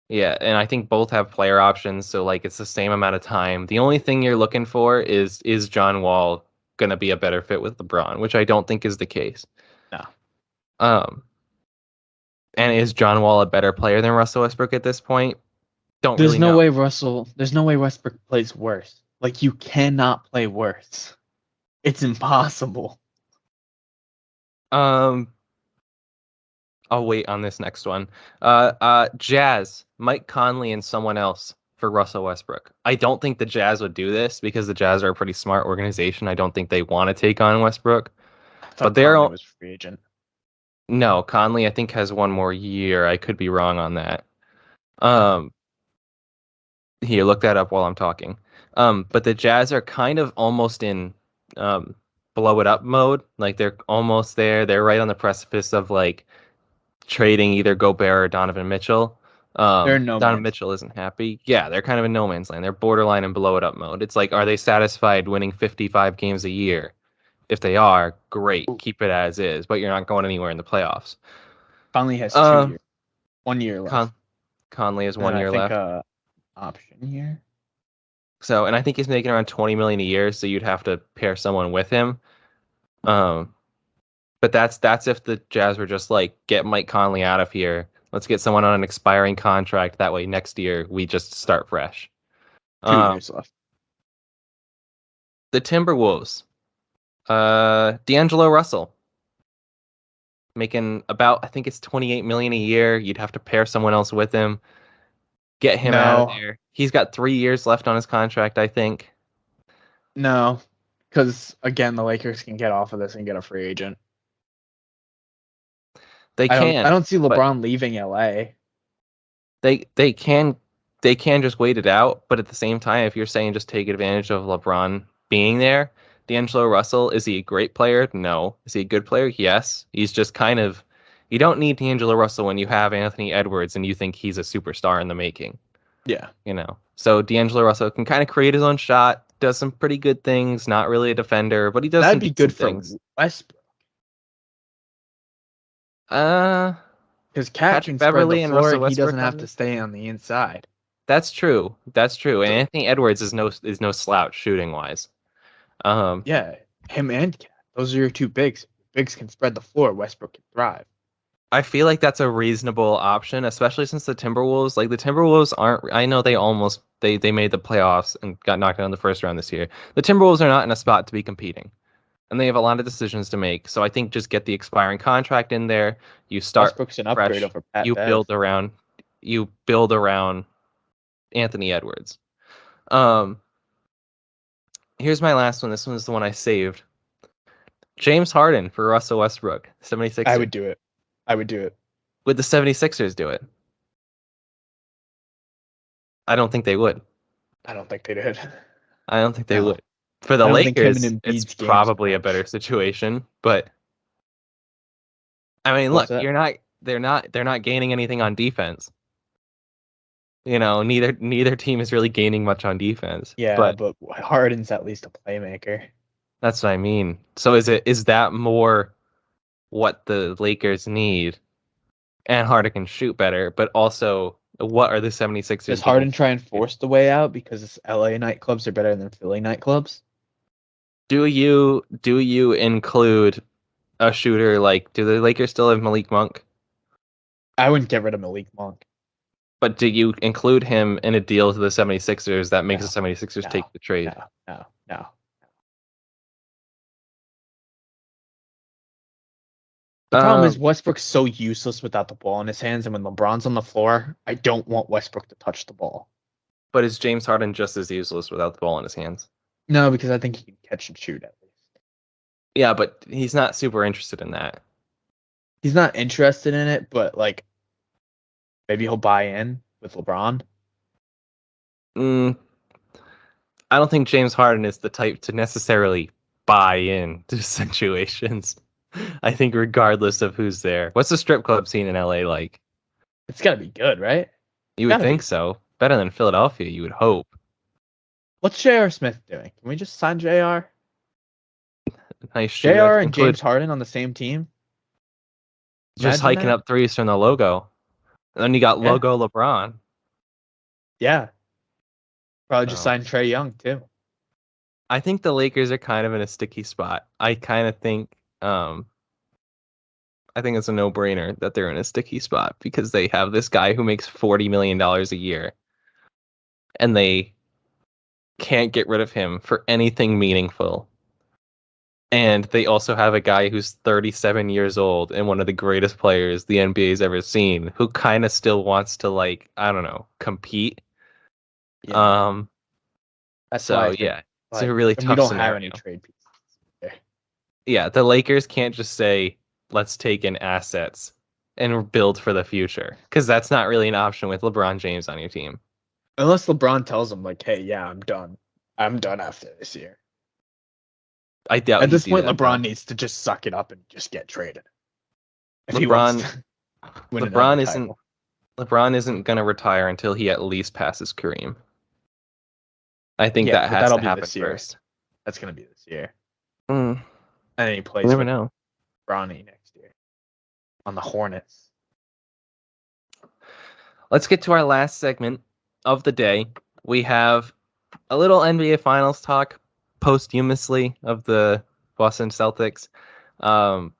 Yeah, and I think both have player options, so like it's the same amount of time. The only thing you're looking for is John Wall going to be a better fit with LeBron, which I don't think is the case. No. And is John Wall a better player than Russell Westbrook at this point? There's no way Westbrook plays worse. Like, you cannot play worse. It's impossible. I'll wait on this next one. Jazz, Mike Conley, and someone else for Russell Westbrook. I don't think the Jazz would do this because the Jazz are a pretty smart organization. I don't think they want to take on Westbrook. But Conley was free agent. No, Conley I think has one more year. I could be wrong on that. Here, look that up while I'm talking. But the Jazz are kind of almost in blow it up mode. Like, they're almost there. They're right on the precipice of like trading either Gobert or Donovan Mitchell. Donovan Mitchell isn't happy. Yeah, they're kind of in no man's land. They're borderline in blow it up mode. It's like, are they satisfied winning 55 games a year? If they are, great, keep it as is. But you're not going anywhere in the playoffs. Conley has 2 years. 1 year left. Conley has 1 year left. option here. So, and I think he's making around 20 million a year, so you'd have to pair someone with him. But that's if the Jazz were just like, get Mike Conley out of here. Let's get someone on an expiring contract. That way, next year we just start fresh. 2 years left. The Timberwolves, D'Angelo Russell, making about, I think it's 28 million a year. You'd have to pair someone else with him. Get him out of there. He's got 3 years left on his contract, I think. No, because again, the Lakers can get off of this and get a free agent. They I can. don't see LeBron leaving LA. They can just wait it out, but at the same time, if you're saying just take advantage of LeBron being there, D'Angelo Russell, is he a great player? No. Is he a good player? Yes. He's just kind of, you don't need D'Angelo Russell when you have Anthony Edwards and you think he's a superstar in the making. Yeah. So D'Angelo Russell can kind of create his own shot, does some pretty good things, not really a defender, but he does That'd some be decent good things. for Westbrook. Because Cat can spread Beverly the and floor Russell and he Westbrook doesn't have to stay on the inside. That's true. And Anthony Edwards is no slouch shooting wise. Yeah, him and Cat. Those are your two bigs. Bigs can spread the floor. Westbrook can thrive. I feel like that's a reasonable option, especially since the Timberwolves aren't. I know they made the playoffs and got knocked out in the first round this year. The Timberwolves are not in a spot to be competing, and they have a lot of decisions to make. So I think just get the expiring contract in there. You start Westbrook's an fresh. upgrade over Pat You Bev. build around Anthony Edwards. Here's my last one. This one is the one I saved. James Harden for Russell Westbrook, 76ers. I would do it. Would the 76ers do it? I don't think they would. I don't think they did. I don't think they No. would. For the I don't think him Lakers, and Embiid's it's games probably a match. better situation. But I mean, What's look, that? they're not gaining anything on defense. Neither team is really gaining much on defense. Yeah, but Harden's at least a playmaker. That's what I mean. So is that more what the Lakers need? And Harden can shoot better, but also what are the 76ers Does Harden try and force the way out because LA nightclubs are better than Philly nightclubs? Do you include a shooter like, do the Lakers still have Malik Monk? I wouldn't get rid of Malik Monk. But do you include him in a deal to the 76ers that makes the 76ers take the trade? No. The problem is Westbrook's so useless without the ball in his hands, and when LeBron's on the floor, I don't want Westbrook to touch the ball. But is James Harden just as useless without the ball in his hands? No, because I think he can catch and shoot at least. Yeah, but he's not super interested in that. He's not interested in it, but like maybe he'll buy in with LeBron. I don't think James Harden is the type to necessarily buy in to situations. I think regardless of who's there. What's the strip club scene in LA like? It's gotta be good, right? You would think so. Better than Philadelphia, you would hope. What's J.R. Smith doing? Can we just sign J.R.? Nice J.R. and James Harden on the same team? Just hiking up threes from the logo. And then you got logo LeBron. Yeah. Probably just sign Trae Young too. I think the Lakers are kind of in a sticky spot. I kind of think it's a no-brainer that they're in a sticky spot because they have this guy who makes $40 million a year. And they can't get rid of him for anything meaningful. And they also have a guy who's 37 years old and one of the greatest players the NBA's ever seen, who kind of still wants to, like, I don't know, compete. Yeah. That's so why yeah, it's a really tough we don't scenario. have any trade pieces there. Yeah, the Lakers can't just say, let's take in assets and build for the future, because that's not really an option with LeBron James on your team. Unless LeBron tells them, like, hey, yeah, I'm done. I'm done after this year. I doubt at this point, that, LeBron needs to just suck it up and just get traded. If LeBron LeBron isn't going to retire until he at least passes Kareem. I think that has to happen first. That's going to be this year. And then he plays never know. Bronny next year on the Hornets. Let's get to our last segment. of the day, we have a little NBA Finals talk posthumously of the Boston Celtics. I'm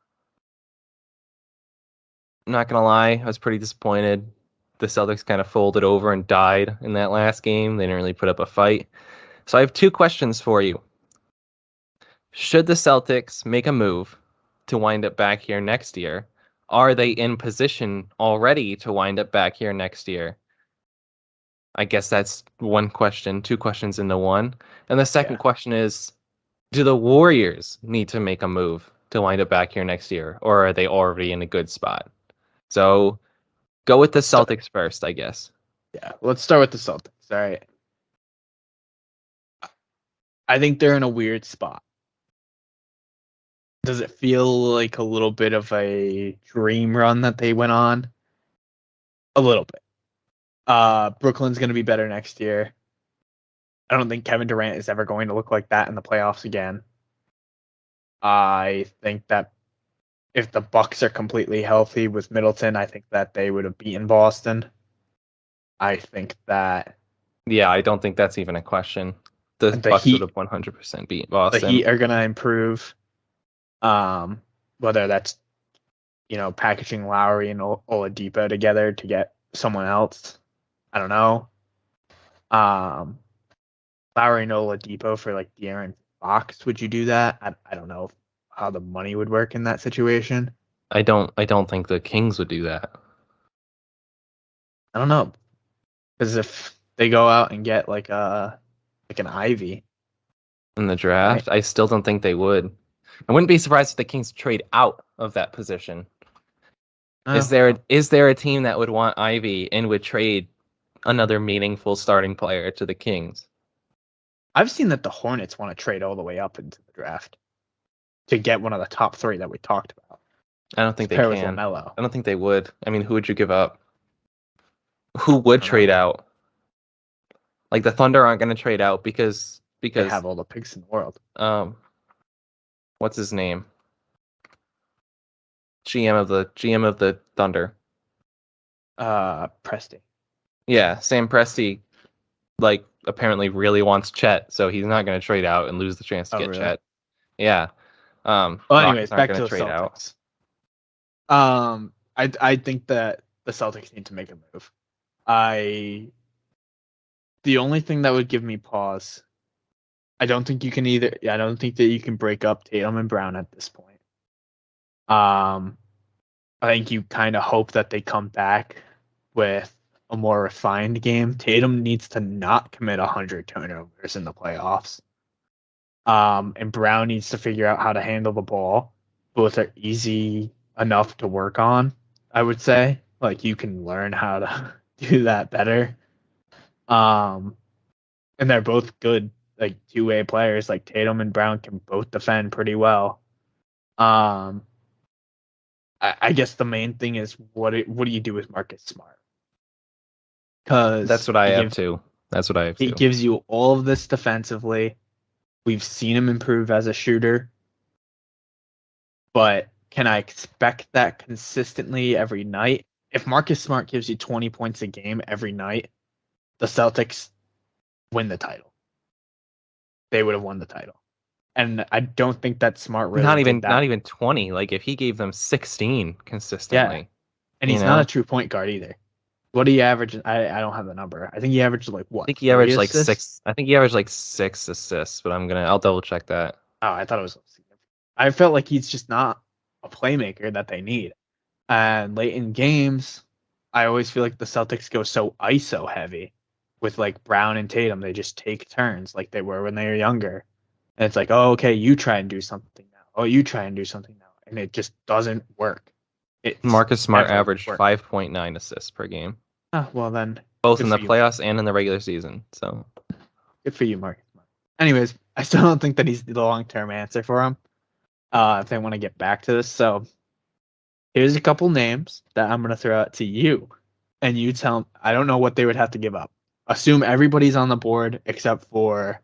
not gonna lie, I was pretty disappointed. The Celtics kind of folded over and died in that last game. They didn't really put up a fight. So I have two questions for you. Should the Celtics make a move to wind up back here next year? Are they in position already to wind up back here next year? I guess that's one question, two questions into one. And the second question is, do the Warriors need to make a move to wind up back here next year, or are they already in a good spot? So go with the Celtics first, I guess. Yeah, let's start with the Celtics. All right. I think they're in a weird spot. Does it feel like a little bit of a dream run that they went on? A little bit. Brooklyn's going to be better next year. I don't think Kevin Durant is ever going to look like that in the playoffs again. I think that if the Bucks are completely healthy with Middleton, I think that they would have beaten Boston. I think that... Yeah, I don't think that's even a question. The Bucks would have 100% beat Boston. The Heat are going to improve. Whether that's, packaging Lowry and Oladipo together to get someone else. I don't know. Lowry and Oladipo for like De'Aaron Fox. Would you do that? I don't know how the money would work in that situation. I don't think the Kings would do that. I don't know. Because if they go out and get like an Ivy in the draft, right? I still don't think they would. I wouldn't be surprised if the Kings trade out of that position. Oh. Is there a team that would want Ivy and would trade another meaningful starting player to the Kings? I've seen that the Hornets want to trade all the way up into the draft to get one of the top three that we talked about. I don't think they can. With LaMelo. I don't think they would. I mean, who would you give up? Who would trade out? Like the Thunder aren't going to trade out because they have all the picks in the world. What's his name? GM of the Thunder. Presti. Yeah, Sam Presti, like apparently really wants Chet, so he's not going to trade out and lose the chance to get Chet. Yeah. Well, anyways, back to the Celtics. I think that the Celtics need to make a move. The only thing that would give me pause, I don't think that you can break up Tatum and Brown at this point. I think you kind of hope that they come back with a more refined game. Tatum needs to not commit 100 turnovers in the playoffs. And Brown needs to figure out how to handle the ball. Both are easy enough to work on, I would say. Like, you can learn how to do that better. And they're both good, like, two-way players. Like, Tatum and Brown can both defend pretty well. I guess the main thing is what do you do with Marcus Smart? Because that's what I have too. He gives you all of this defensively. We've seen him improve as a shooter. But can I expect that consistently every night? If Marcus Smart gives you 20 points a game every night, the Celtics win the title. They would have won the title. And I don't think that Smart really not even 20. Like if he gave them 16 consistently. Yeah. And he's not a true point guard either. What do you average? I don't have the number. I think he averaged like what? I think he averaged like 6. I think he averaged like 6 assists, but I'll double check that. Oh, I thought it was. I felt like he's just not a playmaker that they need. And late in games, I always feel like the Celtics go so ISO heavy with like Brown and Tatum. They just take turns like they were when they were younger. And it's like, oh, okay, you try and do something now. Oh, you try and do something now. And it just doesn't work. Marcus Smart averaged 5.9 assists per game. Oh, well then. Both in the playoffs and in the regular season. So good for you, Marcus Smart. Anyways, I still don't think that he's the long-term answer for him. If they want to get back to this. So here's a couple names that I'm going to throw out to you. And you tell them, I don't know what they would have to give up. Assume everybody's on the board except for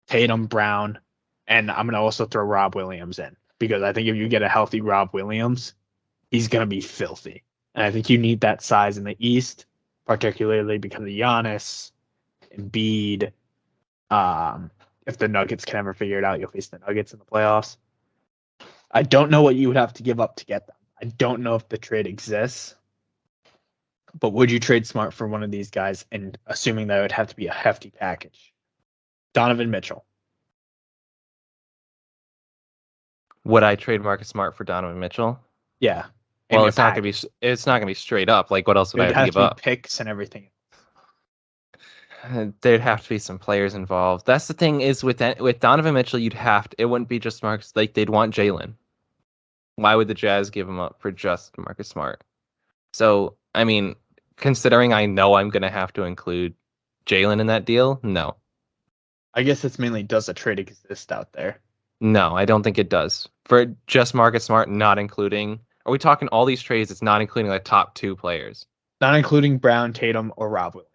Tatum, Brown, and I'm going to also throw Rob Williams in. Because I think if you get a healthy Rob Williams, he's going to be filthy. And I think you need that size in the East. particularly because of Giannis, Embiid. If the Nuggets can ever figure it out, you'll face the Nuggets in the playoffs. I don't know what you would have to give up to get them. I don't know if the trade exists, but would you trade Smart for one of these guys? And assuming that it would have to be a hefty package. Donovan Mitchell. Would I trade Marcus Smart for Donovan Mitchell? Yeah. Well, it's not gonna be straight up. Like, what else would I have to give up? Picks and everything. There'd have to be some players involved. That's the thing is with Donovan Mitchell, it wouldn't be just Marcus. Like, they'd want Jalen. Why would the Jazz give him up for just Marcus Smart? So, I mean, considering I know I'm gonna have to include Jalen in that deal, no. I guess it's mainly, does a trade exist out there? No, I don't think it does. For just Marcus Smart, not including. Are we talking all these trades? It's not including the top 2 players. Not including Brown, Tatum, or Rob Williams.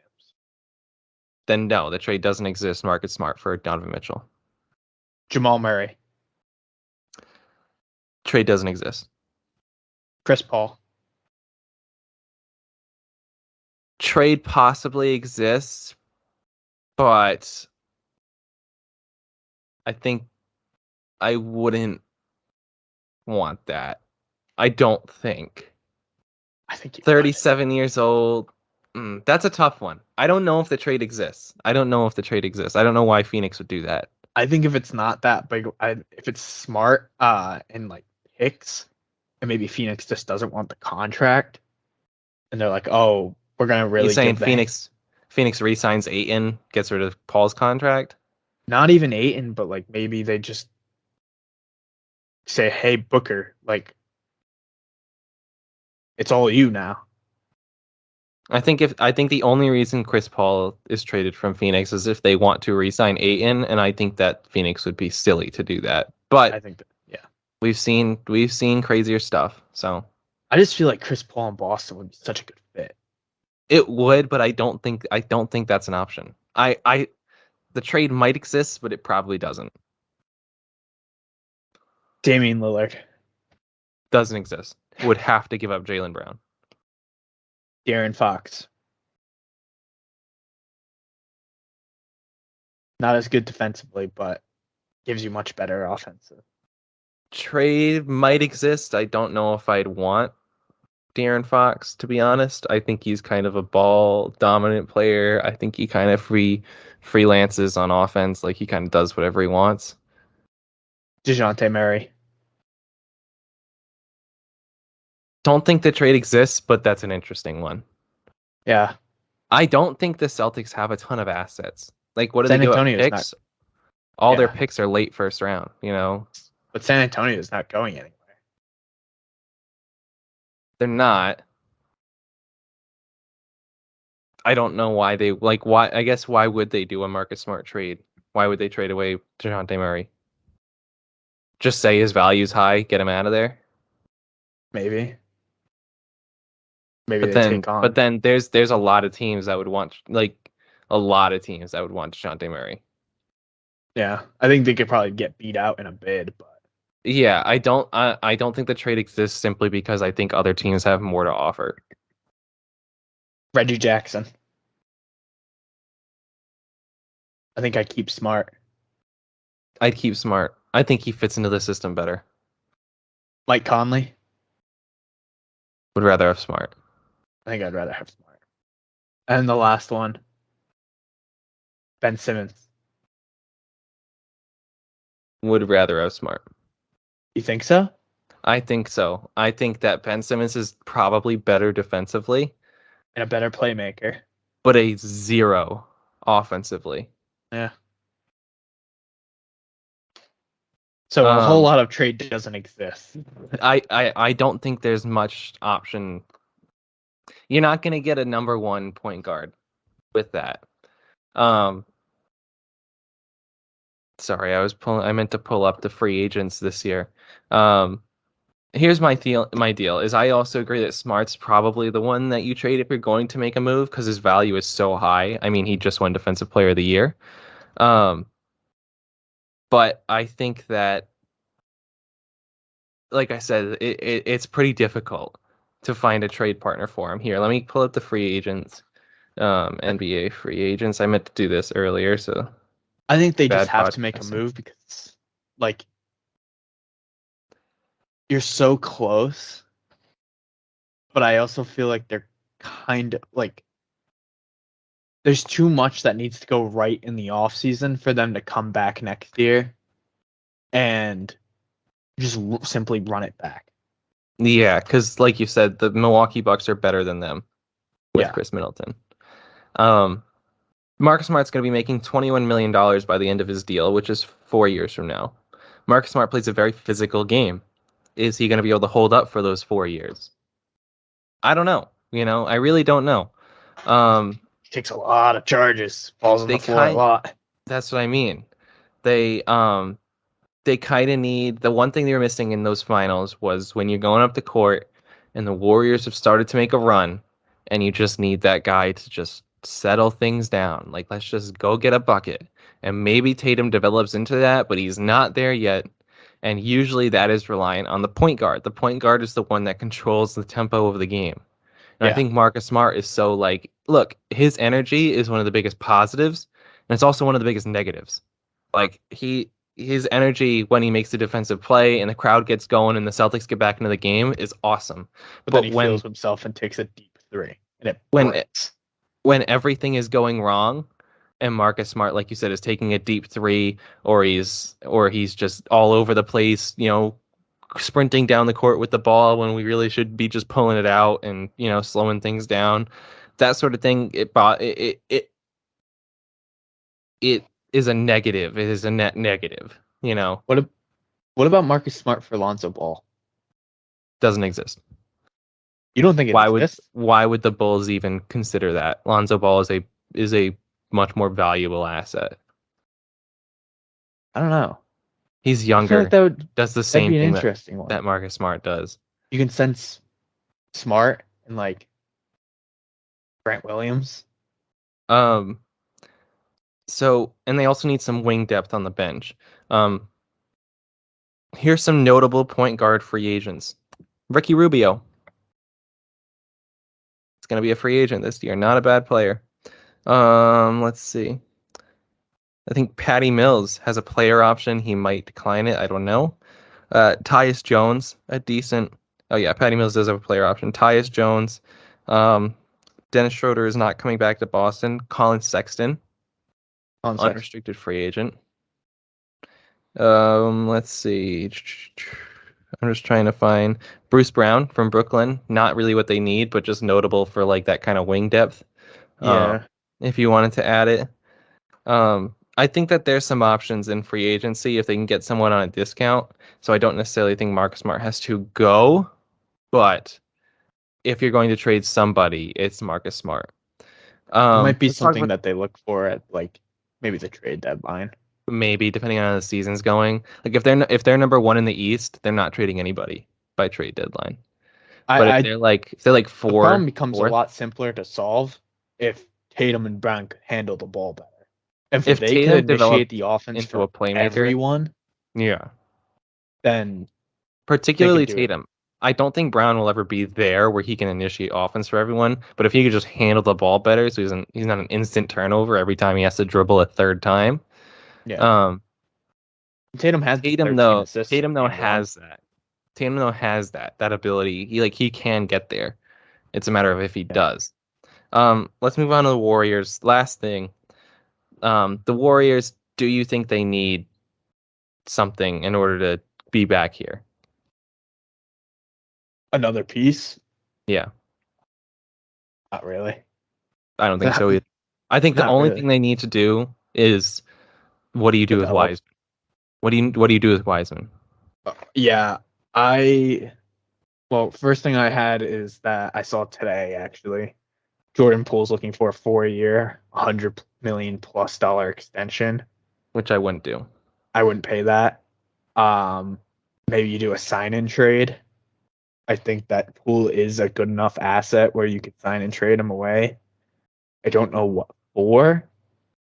Then no, the trade doesn't exist. Marcus Smart for Donovan Mitchell. Jamal Murray. Trade doesn't exist. Chris Paul. Trade possibly exists, but I think I wouldn't want that. I don't think. I think 37 years old. That's a tough one. I don't know if the trade exists. I don't know why Phoenix would do that. I think if it's not that big, if it's Smart and like picks, and maybe Phoenix just doesn't want the contract, and they're like, oh, we're gonna really. You're saying Phoenix re-signs Ayton, gets rid of Paul's contract? Not even Ayton, but like maybe they just say, hey, Booker, like it's all you now. I think the only reason Chris Paul is traded from Phoenix is if they want to re-sign Ayton, and I think that Phoenix would be silly to do that. But I think that, yeah, we've seen crazier stuff. So I just feel like Chris Paul in Boston would be such a good fit. It would, but I don't think that's an option. The trade might exist, but it probably doesn't. Damian Lillard Doesn't exist. Would have to give up Jaylen Brown. De'Aaron Fox. Not as good defensively, but gives you much better offensive. Trade might exist. I don't know if I'd want De'Aaron Fox, to be honest. I think he's kind of a ball dominant player. I think he kind of freelances on offense. Like, he kind of does whatever he wants. DeJounte Murray. Don't think the trade exists, but that's an interesting one. Yeah. I don't think the Celtics have a ton of assets. Like, what do San they do at Antonio's picks? All their picks are late first round, you know? But San Antonio is not going anywhere. They're not. I don't know why they why. I guess why would they do a Marcus Smart trade? Why would they trade away DeJounte Murray? Just say his value's high, get him out of there. Maybe But they take on. But then there's a lot of teams that would want DeJounte Murray. Yeah, I think they could probably get beat out in a bid, but yeah, I don't think the trade exists simply because I think other teams have more to offer. Reggie Jackson. I think I'd keep Smart. I'd keep Smart. I think he fits into the system better. Mike Conley. Would rather have Smart. I think I'd rather have Smart. And the last one, Ben Simmons. Would rather have Smart. You think so? I think so. I think that Ben Simmons is probably better defensively. And a better playmaker. But a 0 offensively. Yeah. So a whole lot of trade doesn't exist. I don't think there's much option. You're not going to get a number 1 point guard with that. Sorry, I meant to pull up the free agents this year. Here's my deal is I also agree that Smart's probably the one that you trade if you're going to make a move because his value is so high. I mean, he just won Defensive Player of the Year. But I think that, like I said, it's pretty difficult to find a trade partner for him. Here, let me pull up the free agents. NBA free agents. I meant to do this earlier, so I think they just bad have to make a podcasting. move because, like, you're so close, but I also feel like they're kind of like there's too much that needs to go right in the off season for them to come back next year and just simply run it back. Yeah, because like you said, the Milwaukee Bucks are better than them with Yeah. Chris Middleton. Marcus Smart's going to be making $21 million by the end of his deal, which is 4 years from now. Marcus Smart plays a very physical game. Is he going to be able to hold up for those 4 years? I don't know. I really don't know. He takes a lot of charges, falls on They the floor a kind lot. That's what I mean. They kind of need the one thing they were missing in those finals was when you're going up the court and the Warriors have started to make a run and you just need that guy to just settle things down. Like, let's just go get a bucket. And maybe Tatum develops into that, but he's not there yet. And usually that is reliant on the point guard. The point guard is the one that controls the tempo of the game. And I Yeah. think Marcus Smart is so like, look, his energy is one of the biggest positives, and it's also one of the biggest negatives. Like his energy when he makes the defensive play and the crowd gets going and the Celtics get back into the game is awesome. But then But he when feels himself and takes a deep three, and it when breaks. when everything is going wrong and Marcus Smart, like you said, is taking a deep three or he's just all over the place, sprinting down the court with the ball when we really should be just pulling it out and slowing things down, that sort of thing. It is a negative. It is a net negative. What about Marcus Smart for Lonzo Ball? Doesn't exist. You don't think it Why would exists? why would the Bulls even consider that? Lonzo Ball is a much more valuable asset. I don't know. He's I feel like younger. Does the that'd same be an thing that interesting one. that Marcus Smart does. You can sense Smart and like Grant Williams. Um. So, and they also need some wing depth on the bench. Um. Here's some notable point guard free agents. Ricky Rubio. It's going to be a free agent this year. Not a bad player. Let's see. I think Patty Mills has a player option. He might decline it. I don't know. Tyus Jones, a decent. Oh yeah, Patty Mills does have a player option. Tyus Jones. Um, Dennis Schroeder is not coming back to Boston. Colin Sexton, On sex. unrestricted free agent. Let's see. I'm just trying to find Bruce Brown from Brooklyn. Not really what they need, but just notable for like that kind of wing depth. Yeah. If you wanted to add it. I think that there's some options in free agency if they can get someone on a discount. So I don't necessarily think Marcus Smart has to go, but if you're going to trade somebody, it's Marcus Smart. It might be Let's talk something about that they look for at like maybe the trade deadline. maybe depending on how the season's going. Like if they're number one in the East, they're not trading anybody by trade deadline. But if I they're like the problem fourth, becomes a lot simpler to solve if Tatum and Brown could handle the ball better. If if they could Tatum initiate developed the offense into a for playmaker, everyone, yeah, then they could particularly do it. Tatum. I don't think Brown will ever be there where he can initiate offense for everyone. But if he could just handle the ball better, so he's not an instant turnover every time he has to dribble a third time. Yeah. Um, Tatum has Tatum 13 though, assists in Tatum though game one. has that. Tatum though has that ability. He can get there. It's a matter of if he Yeah. does. Let's move on to the Warriors. Last thing. The Warriors. Do you think they need something in order to be back here? Another piece? Yeah. Not really. I don't think Not, so either. I think the not only really. thing they need to do is what do you do with Develop. Wiseman? What do you do with Wiseman? Yeah. Well, first thing I had is that I saw today actually. Jordan Poole's looking for a 4-year, $100 million+ extension. Which I wouldn't do. I wouldn't pay that. Maybe you do a sign-in trade. I think that Poole is a good enough asset where you could sign and trade him away. I don't know what for,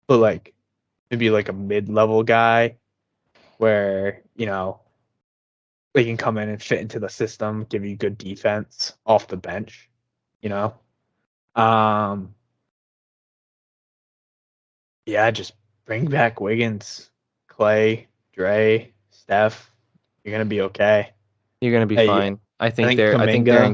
but like maybe like a mid-level guy where, they can come in and fit into the system, give you good defense off the bench, you know. Um Yeah, just bring back Wiggins, Clay, Dre, Steph. You're gonna be okay. You're gonna be Hey, fine. I think I think they're in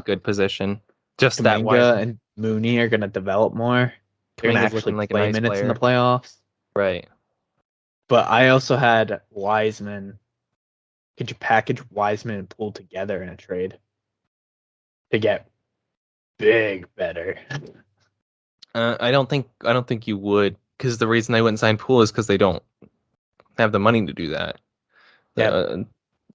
Kaminga, good position. Just that Kaminga, Wiseman. and Mooney are gonna develop more. They're gonna Kuminga's actually looking like a play nice minutes in the player. playoffs. Right. But I also had Wiseman. Could you package Wiseman and Poole together in a trade to get big better? I don't think you would, because the reason they wouldn't sign Poole is because they don't have the money to do that. Yeah, Uh,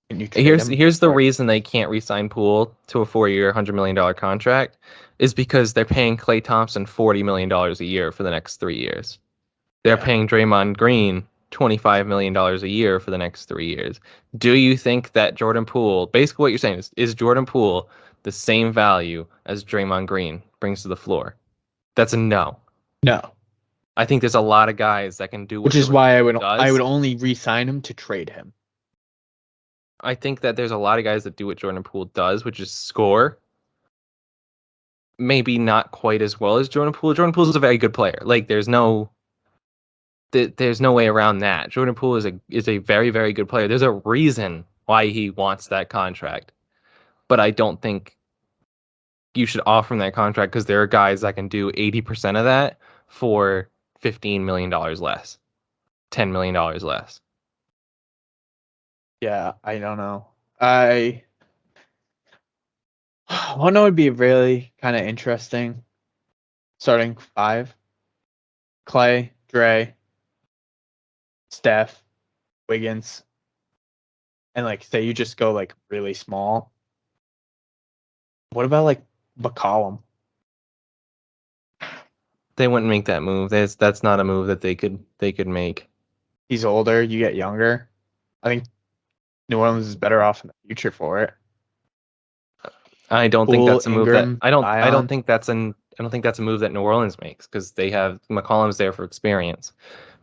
can you trade him? here's the Or reason they can't re-sign Poole to a 4-year, $100 million contract, is because they're paying Klay Thompson $40 million a year for the next 3 years. They're yeah, paying Draymond Green $25 million a year for the next 3 years. Do you think that Jordan Poole, basically what you're saying is Jordan Poole the same value as Draymond Green brings to the floor? That's a no. no. I think there's a lot of guys that can do what Which is Jordan why Poole I would does. only re-sign him to trade him. I think that there's a lot of guys that do what Jordan Poole does, which is score. Maybe not quite as well as Jordan Poole. Jordan Poole is a very good player. Like there's no way around that. Jordan Poole is a very, very good player. There's a reason why he wants that contract. But I don't think you should offer him that contract because there are guys that can do 80% of that for $15 million less, $10 million less. Yeah, I don't know. I one that would be really kind of interesting. Starting five: Clay, Dre, Steph, Wiggins, and like say you just go like really small. What about like McCollum? They wouldn't make that move. That's not a move that they could make. He's older. You get younger. I think New Orleans is better off in the future for it. I don't think Poole, that's a move that Ingram, I don't Zion. think that's a move that New Orleans makes because they have McCollum's there for experience,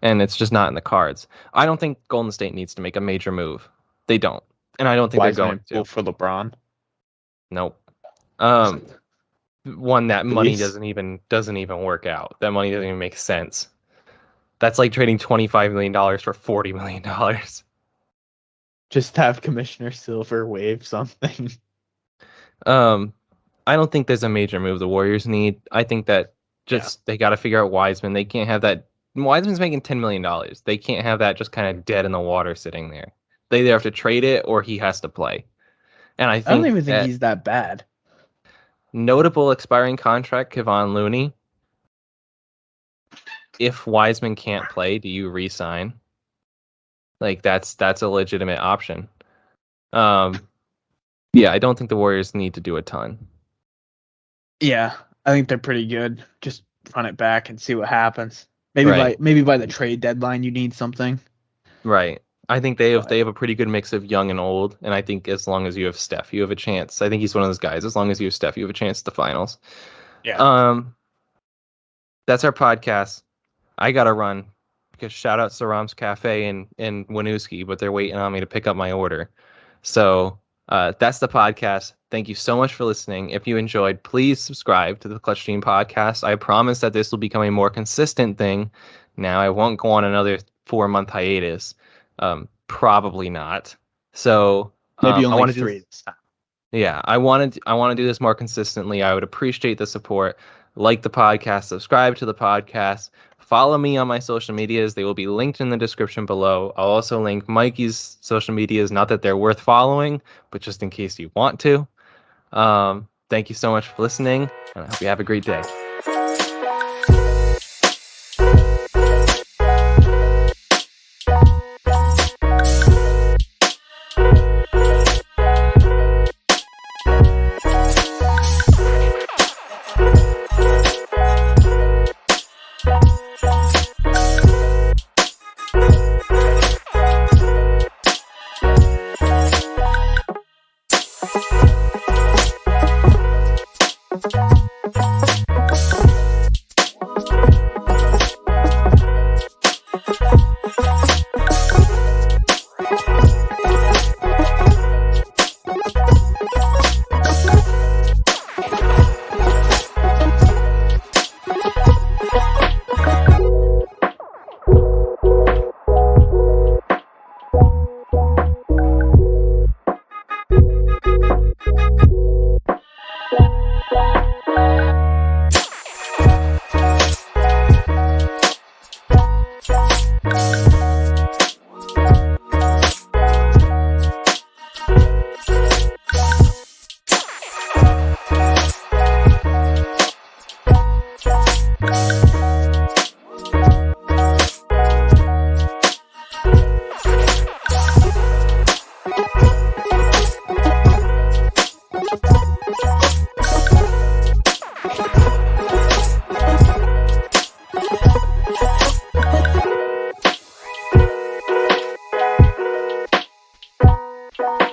and it's just not in the cards. I don't think Golden State needs to make a major move. They don't, and I don't think they're Wiseman going and Poole to. for LeBron. Nope. One that money Please. doesn't even work out. That money doesn't even make sense. That's like trading $25 million for $40 million. Just have Commissioner Silver waive something. I don't think there's a major move the Warriors need. I think that just they got to figure out Wiseman. They can't have that. Wiseman's making $10 million. They can't have that just kind of dead in the water sitting there. They either have to trade it or he has to play. And I I don't think even think that he's that bad. notable expiring contract, Kevon Looney. If Wiseman can't play, do you re-sign? Like that's a legitimate option. Yeah, I don't think the Warriors need to do a ton. Yeah, I think they're pretty good. Just run it back and see what happens. Maybe Right. by the trade deadline you need something. Right. I think they have a pretty good mix of young and old, and I think as long as you have Steph, you have a chance. I think he's one of those guys. As long as you have Steph, you have a chance at the finals. Yeah. That's our podcast. I gotta run because shout out to Ram's Cafe in Winooski, but they're waiting on me to pick up my order. So that's the podcast. Thank you so much for listening. If you enjoyed, please subscribe to the Clutch Gene podcast. I promise that this will become a more consistent thing. Now I won't go on another 4-month hiatus. Probably not. So Maybe I only want to do. 3 this time. Yeah, I want to do this more consistently. I would appreciate the support. Like the podcast, subscribe to the podcast, follow me on my social medias. They will be linked in the description below. I'll also link Mikey's social medias, not that they're worth following, but just in case you want to. Thank you so much for listening, and I hope you have a great day. Bye.